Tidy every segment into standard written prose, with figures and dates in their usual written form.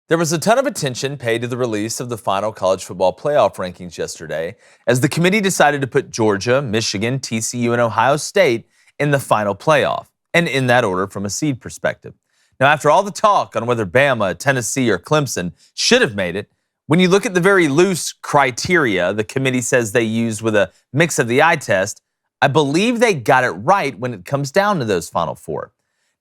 There was a ton of attention paid to the release of the final college football playoff rankings yesterday as the committee decided to put Georgia, Michigan, TCU, and Ohio State in the final playoff, and in that order from a seed perspective. Now, after all the talk on whether Bama, Tennessee, or Clemson should have made it, when you look at the very loose criteria the committee says they used with a mix of the eye test, I believe they got it right when it comes down to those final four.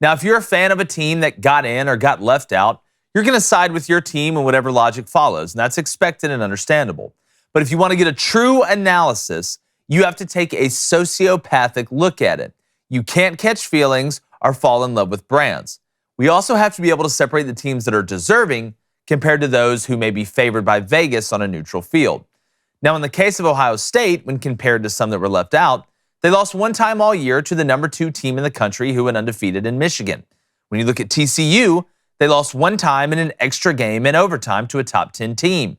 Now, if you're a fan of a team that got in or got left out, you're going to side with your team and whatever logic follows, and that's expected and understandable. But if you want to get a true analysis, you have to take a sociopathic look at it. You can't catch feelings or fall in love with brands. We also have to be able to separate the teams that are deserving compared to those who may be favored by Vegas on a neutral field. Now, in the case of Ohio State, when compared to some that were left out, they lost one time all year to the number 2 team in the country who went undefeated in Michigan. When you look at TCU, they lost one time in an extra game in overtime to a top 10 team.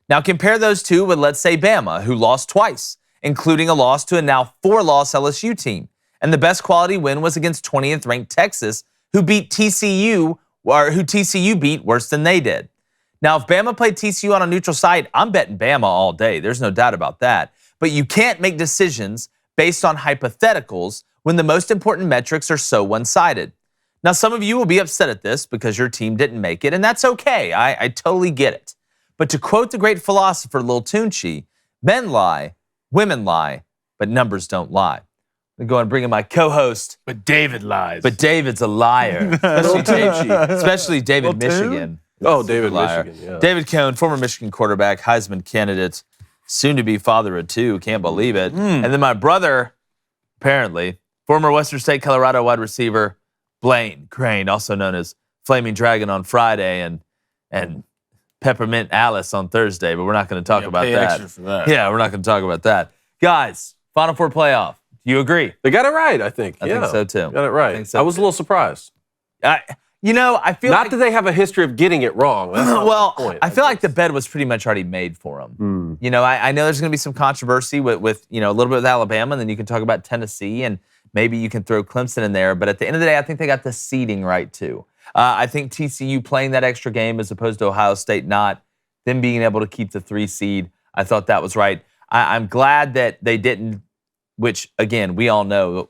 Now compare those two with, let's say, Bama, who lost twice, including a loss to a now 4-loss LSU team. And the best quality win was against 20th ranked Texas, who beat TCU, or who TCU beat worse than they did. Now, if Bama played TCU on a neutral site, I'm betting Bama all day. There's no doubt about that. But you can't make decisions based on hypotheticals when the most important metrics are so one-sided. Now, some of you will be upset at this because your team didn't make it, and that's okay. I totally get it. But to quote the great philosopher Lil Tunechi, men lie, women lie, but numbers don't lie. I'm going to bring in my co-host. But David lies. But David's a liar. Especially David Michigan. Oh, David Michigan, yeah. David Cone, former Michigan quarterback, Heisman candidate, soon-to-be father of 2, can't believe it. And then my brother, apparently, former Western State, Colorado wide receiver, Blaine Crane, also known as Flaming Dragon on Friday and Peppermint Alice on Thursday, but we're not going to talk about that. Extra for that. Yeah, we're not going to talk about that. Guys, Final Four playoff. Do you agree? They got it right, I think. I think so, too. Got it right. I think so, I was a little surprised. I feel Not like... that they have a history of getting it wrong. That's not well, the point, I feel like the bed was pretty much already made for them. I know there's going to be some controversy with a little bit with Alabama, and then you can talk about Tennessee, and maybe you can throw Clemson in there. But at the end of the day, I think they got the seeding right, too. I think TCU playing that extra game as opposed to Ohio State not, them being able to keep the 3 seed, I thought that was right. I'm glad that they didn't, which, again, we all know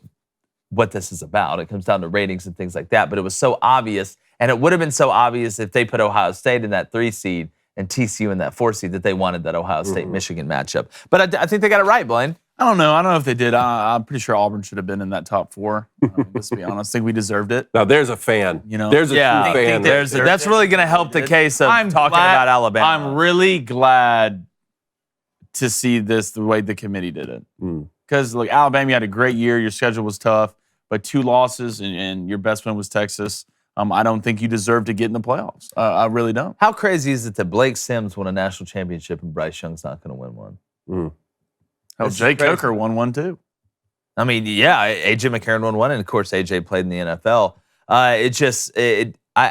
what this is about. It comes down to ratings and things like that. But it was so obvious, and it would have been so obvious if they put Ohio State in that 3 seed and TCU in that 4 seed that they wanted that Ohio State-Michigan matchup. But I think they got it right, Blaine. I don't know if they did. I'm pretty sure Auburn should have been in that top 4. Let's be honest. I think we deserved it. Now, there's a fan. There's a true fan. That's really going to help the case of talking about Alabama. I'm really glad to see this the way the committee did it. Because, look, Alabama, you had a great year. Your schedule was tough. But 2 losses, and your best win was Texas. I don't think you deserve to get in the playoffs. I really don't. How crazy is it that Blake Sims won a national championship and Bryce Young's not going to win one? Hell, Jay Coker won one, too. I mean, yeah, A.J. McCarron won one, and, of course, A.J. played in the NFL.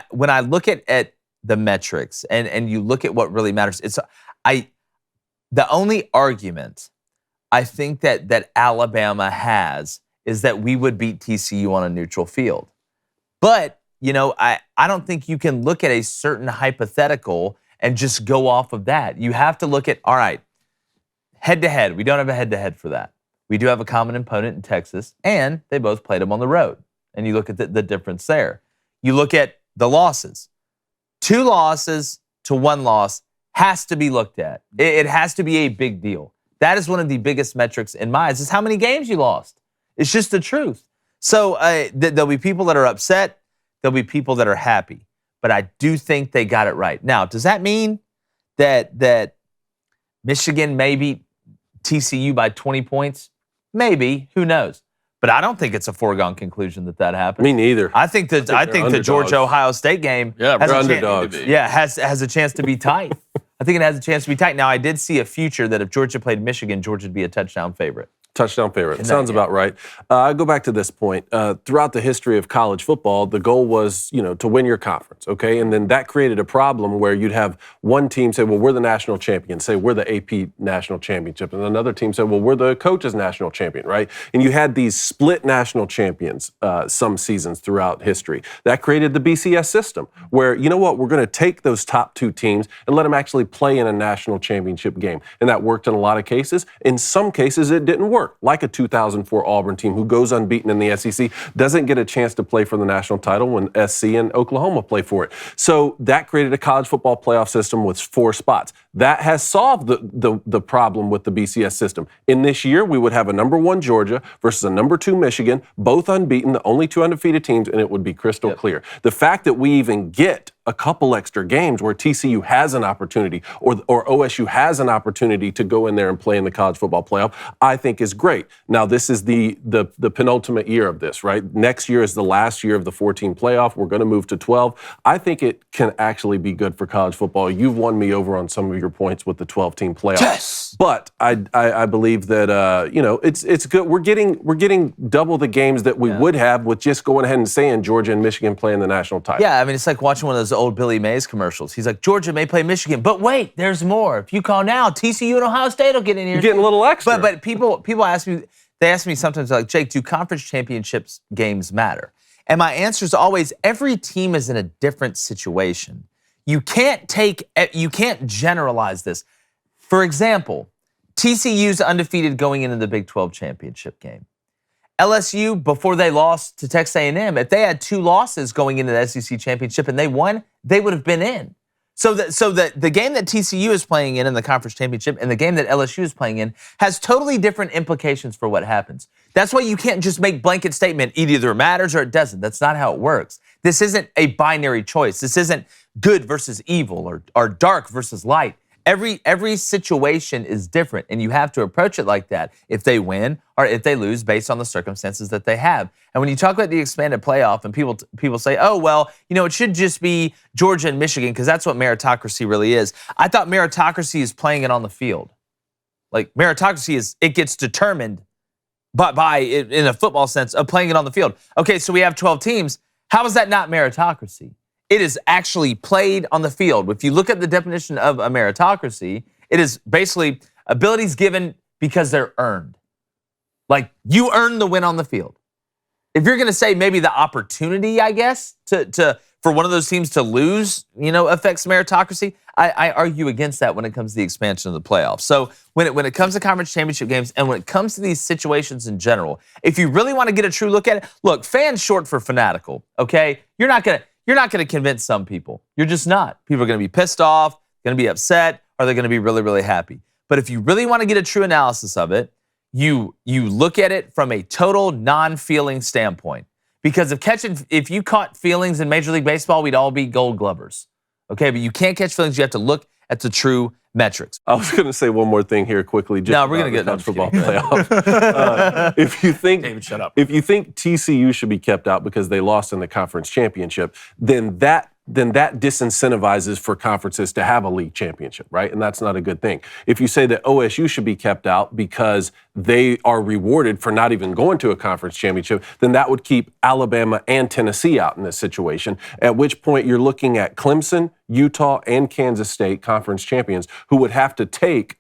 When I look at the metrics and you look at what really matters, the only argument I think that Alabama has is that we would beat TCU on a neutral field. But, I don't think you can look at a certain hypothetical and just go off of that. You have to look at, all right, head-to-head. We don't have a head-to-head for that. We do have a common opponent in Texas, and they both played them on the road. And you look at the difference there. You look at the losses. 2 losses to 1 loss has to be looked at. It has to be a big deal. That is one of the biggest metrics in my eyes, is how many games you lost. It's just the truth. So there'll be people that are upset. There'll be people that are happy. But I do think they got it right. Now, does that mean that Michigan may beat TCU by 20 points? Maybe. Who knows? But I don't think it's a foregone conclusion that happened. Me neither. I think the Georgia-Ohio State game has a chance to be tight. I think it has a chance to be tight. Now, I did see a future that if Georgia played Michigan, Georgia would be a touchdown favorite. touchdown favorite. Sounds about right. I go back to this point. Throughout the history of college football, the goal was, to win your conference, okay? And then that created a problem where you'd have one team say, well, we're the national champion, say we're the AP national championship, and another team said, well, we're the coach's national champion, right? And you had these split national champions some seasons throughout history. That created the BCS system where, you know what, we're going to take those top two teams and let them actually play in a national championship game. And that worked in a lot of cases. In some cases, it didn't work, like a 2004 Auburn team who goes unbeaten in the SEC, doesn't get a chance to play for the national title when SC and Oklahoma play for it. So that created a college football playoff system with 4 spots. That has solved the problem with the BCS system. In this year, we would have a number 1 Georgia versus a number 2 Michigan, both unbeaten, the only 2 undefeated teams, and it would be crystal clear. The fact that we even get a couple extra games where TCU has an opportunity or OSU has an opportunity to go in there and play in the college football playoff, I think is great. Now, this is the penultimate year of this, right? Next year is the last year of the 14 playoff. We're going to move to 12. I think it can actually be good for college football. You've won me over on some of your points with the 12-team playoff. Yes! But I believe that it's good. We're getting double the games that we would have with just going ahead and saying Georgia and Michigan playing the national title. Yeah, I mean, it's like watching one of those old Billy Mays commercials. He's like, Georgia may play Michigan, but wait, there's more. If you call now, TCU and Ohio State will get in here. You're getting a little extra. But people ask me sometimes, like, Jake, do conference championships games matter? And my answer is always, every team is in a different situation. You can't generalize this. For example, TCU's undefeated going into the Big 12 championship game. LSU, before they lost to Texas A&M, if they had 2 losses going into the SEC championship and they won, they would have been in. So the game that TCU is playing in the conference championship and the game that LSU is playing in has totally different implications for what happens. That's why you can't just make blanket statement, it either matters or it doesn't. That's not how it works. This isn't a binary choice. This isn't good versus evil or dark versus light. Every situation is different, and you have to approach it like that if they win or if they lose based on the circumstances that they have. And when you talk about the expanded playoff and people say, oh, well, it should just be Georgia and Michigan because that's what meritocracy really is. I thought meritocracy is playing it on the field. Like meritocracy is, it gets determined by in a football sense of playing it on the field. Okay, so we have 12 teams. How is that not meritocracy? It is actually played on the field. If you look at the definition of a meritocracy, it is basically abilities given because they're earned. Like, you earn the win on the field. If you're going to say maybe the opportunity, I guess, for one of those teams to lose, affects meritocracy, I argue against that when it comes to the expansion of the playoffs. So when it comes to conference championship games and when it comes to these situations in general, if you really want to get a true look at it, look, fan's short for fanatical, okay? You're not going to convince some people. You're just not. People are going to be pissed off, going to be upset, or they're going to be really, really happy. But if you really want to get a true analysis of it, you look at it from a total non-feeling standpoint. Because if you caught feelings in Major League Baseball, we'd all be Gold Glovers. Okay, but you can't catch feelings. You have to look at the true metrics. I was going to say one more thing here quickly. No, we're going to get college football playoff. If you think David, shut up. If you think TCU should be kept out because they lost in the conference championship, then that disincentivizes for conferences to have a league championship, right? And that's not a good thing. If you say that OSU should be kept out because they are rewarded for not even going to a conference championship, then that would keep Alabama and Tennessee out in this situation, at which point you're looking at Clemson, Utah, and Kansas State conference champions who would have to take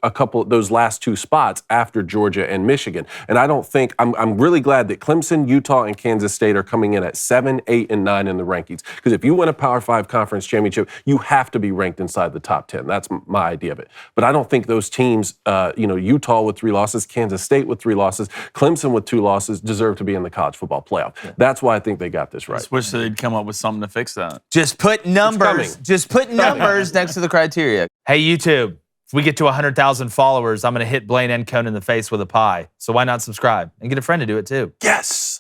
a couple of those last 2 spots after Georgia and Michigan. And I don't think, I'm really glad that Clemson, Utah, and Kansas State are coming in at 7, 8, and 9 in the rankings. Because if you win a Power 5 conference championship, you have to be ranked inside the top 10. That's my idea of it. But I don't think those teams, Utah with 3 losses, Kansas State with 3 losses, Clemson with 2 losses, deserve to be in the college football playoff. Yeah. That's why I think they got this right. I just wish they'd come up with something to fix that. Just put numbers. Just put numbers next to the criteria. Hey, YouTube. If we get to 100,000 followers, I'm going to hit Blaine Encone in the face with a pie. So why not subscribe and get a friend to do it too? Yes.